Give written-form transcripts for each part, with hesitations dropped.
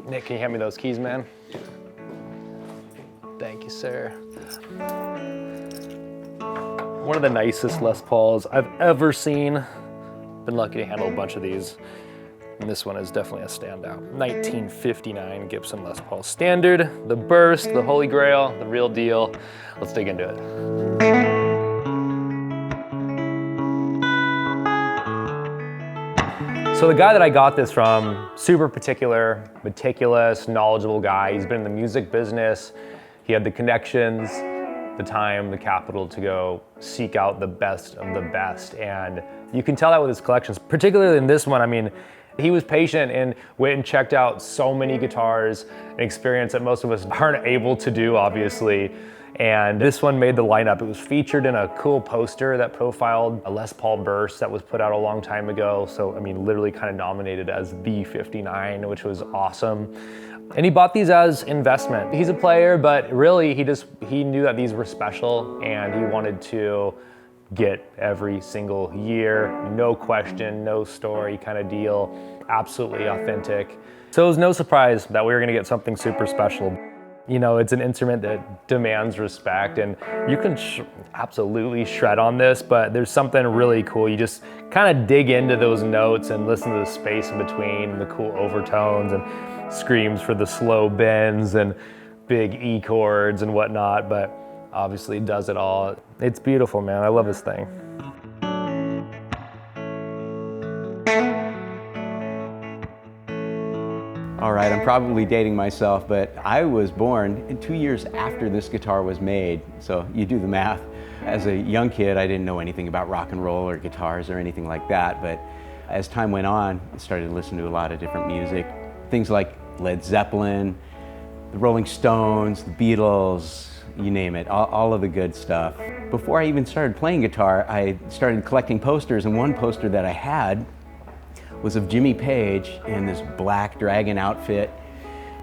Nick, can you hand me those keys, man? Thank you, sir. One of the nicest Les Pauls I've ever seen. Been lucky to handle a bunch of these. And this one is definitely a standout. 1959 Gibson Les Paul Standard, the burst, the holy grail, the real deal. Let's dig into it. So the guy that I got this from, super particular, meticulous, knowledgeable guy. He's been in the music business. He had the connections, the time, the capital to go seek out the best of the best. And you can tell that with his collections, particularly in this one. I mean, he was patient and went and checked out so many guitars, an experience that most of us aren't able to do, obviously. And this one made the lineup. It was featured in a cool poster that profiled a Les Paul burst that was put out a long time ago. So, I mean, literally kind of nominated as the 59, which was awesome. And he bought these as investment. He's a player, but really he knew that these were special and he wanted to get every single year, no question, no story kind of deal, absolutely authentic. So it was no surprise that we were gonna get something super special. You know, it's an instrument that demands respect, and you can absolutely shred on this, but there's something really cool. You just kind of dig into those notes and listen to the space in between and the cool overtones and screams for the slow bends and big E chords and whatnot, but obviously does it all. It's beautiful, man. I love this thing. All right, I'm probably dating myself, but I was born 2 years after this guitar was made, so you do the math. As a young kid, I didn't know anything about rock and roll or guitars or anything like that, but as time went on, I started to listen to a lot of different music. Things like Led Zeppelin, the Rolling Stones, the Beatles, you name it, all of the good stuff. Before I even started playing guitar, I started collecting posters, and one poster that I had was of Jimmy Page in this black dragon outfit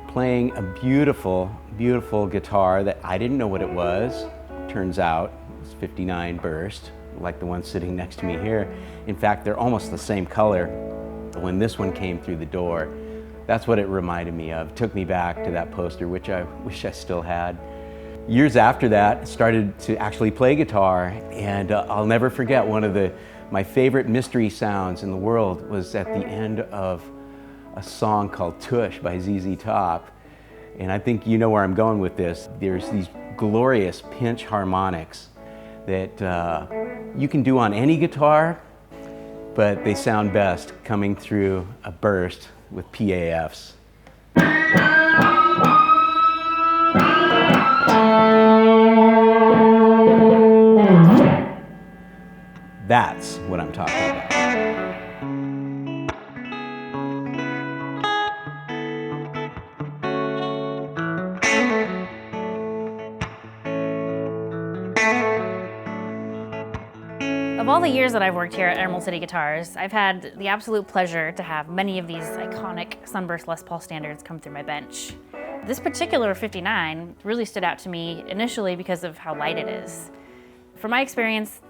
playing a beautiful, beautiful guitar that I didn't know what it was. Turns out it was 59 burst, like the one sitting next to me here. In fact, they're almost the same color. When this one came through the door, that's what it reminded me of. It took me back to that poster, which I wish I still had. Years after that, I started to actually play guitar, and I'll never forget one of my favorite mystery sounds in the world was at the end of a song called Tush by ZZ Top. And I think you know where I'm going with this. There's these glorious pinch harmonics that you can do on any guitar, but they sound best coming through a burst with PAFs. That's what I'm talking about. Of all the years that I've worked here at Emerald City Guitars, I've had the absolute pleasure to have many of these iconic Sunburst Les Paul Standards come through my bench. This particular 59 really stood out to me initially because of how light it is. From my experience,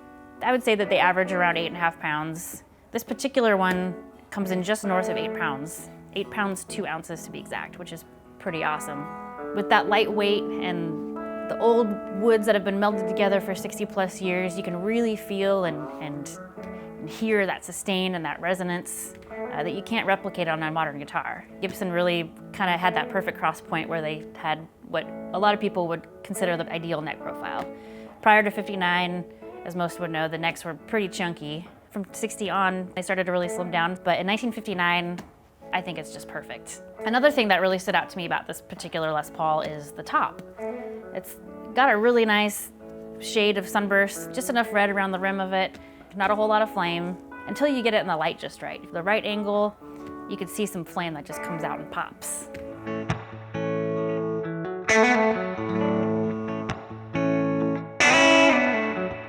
I would say that they average around 8.5 pounds. This particular one comes in just north of 8 pounds. 8 pounds, 2 ounces to be exact, which is pretty awesome. With that light weight and the old woods that have been melded together for 60 plus years, you can really feel and hear that sustain and that resonance that you can't replicate on a modern guitar. Gibson really kind of had that perfect cross point where they had what a lot of people would consider the ideal neck profile. Prior to 59, as most would know, the necks were pretty chunky. From 60 on, they started to really slim down, but in 1959, I think it's just perfect. Another thing that really stood out to me about this particular Les Paul is the top. It's got a really nice shade of sunburst, just enough red around the rim of it, not a whole lot of flame, until you get it in the light just right. The right angle, you can see some flame that just comes out and pops.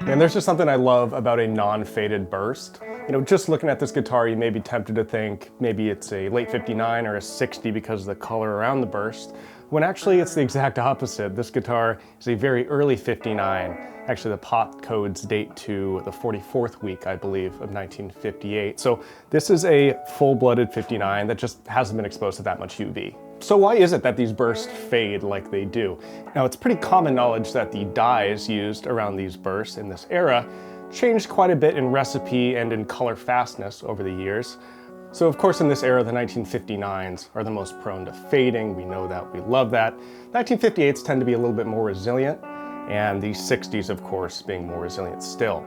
And there's just something I love about a non-faded burst. You know, just looking at this guitar, you may be tempted to think maybe it's a late 59 or a 60 because of the color around the burst, when actually it's the exact opposite. This guitar is a very early 59. Actually, the pot codes date to the 44th week, I believe, of 1958. So this is a full-blooded 59 that just hasn't been exposed to that much UV. So why is it that these bursts fade like they do? Now, it's pretty common knowledge that the dyes used around these bursts in this era changed quite a bit in recipe and in color fastness over the years. So of course in this era, the 1959s are the most prone to fading. We know that, we love that. 1958s tend to be a little bit more resilient, and the 60s, of course, being more resilient still.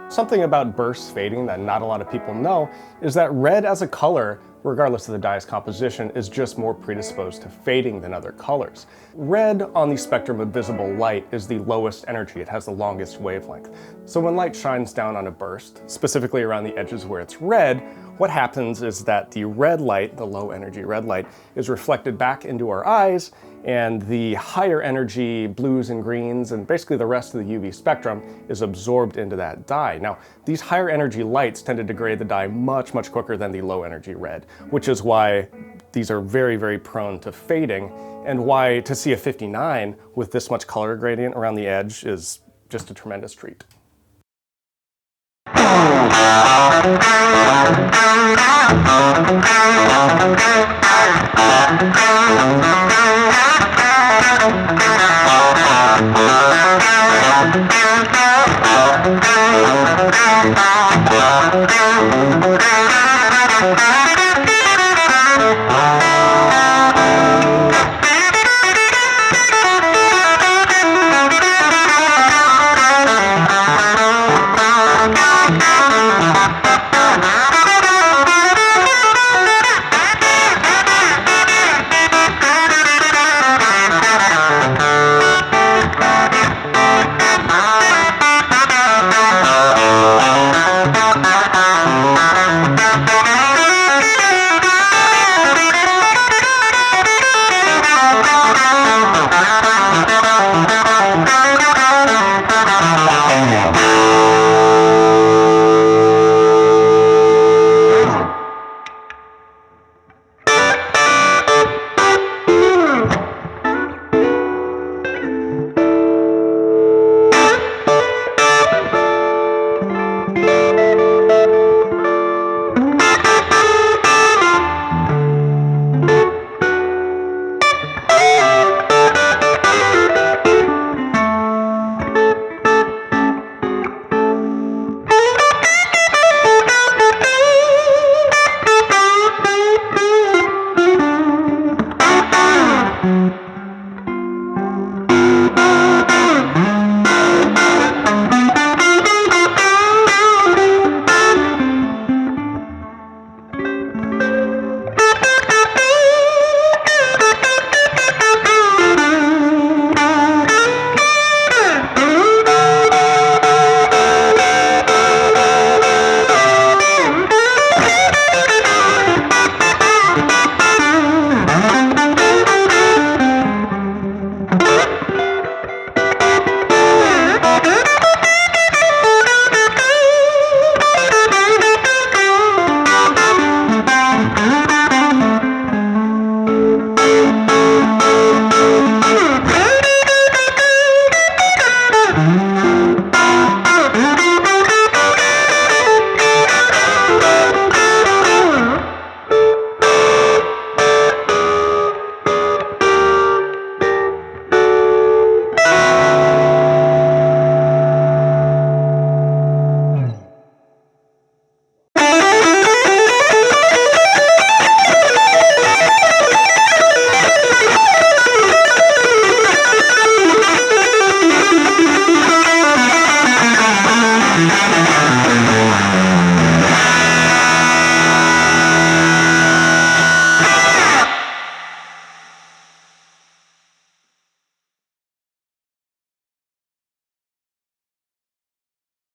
Something about bursts fading that not a lot of people know is that red as a color, regardless of the dye's composition, is just more predisposed to fading than other colors. Red on the spectrum of visible light is the lowest energy. It has the longest wavelength. So when light shines down on a burst, specifically around the edges where it's red, what happens is that the red light, the low energy red light, is reflected back into our eyes, and the higher energy blues and greens and basically the rest of the UV spectrum is absorbed into that dye. Now, these higher energy lights tend to degrade the dye much, much quicker than the low energy red, which is why these are very, very prone to fading, and why to see a 59 with this much color gradient around the edge is just a tremendous treat.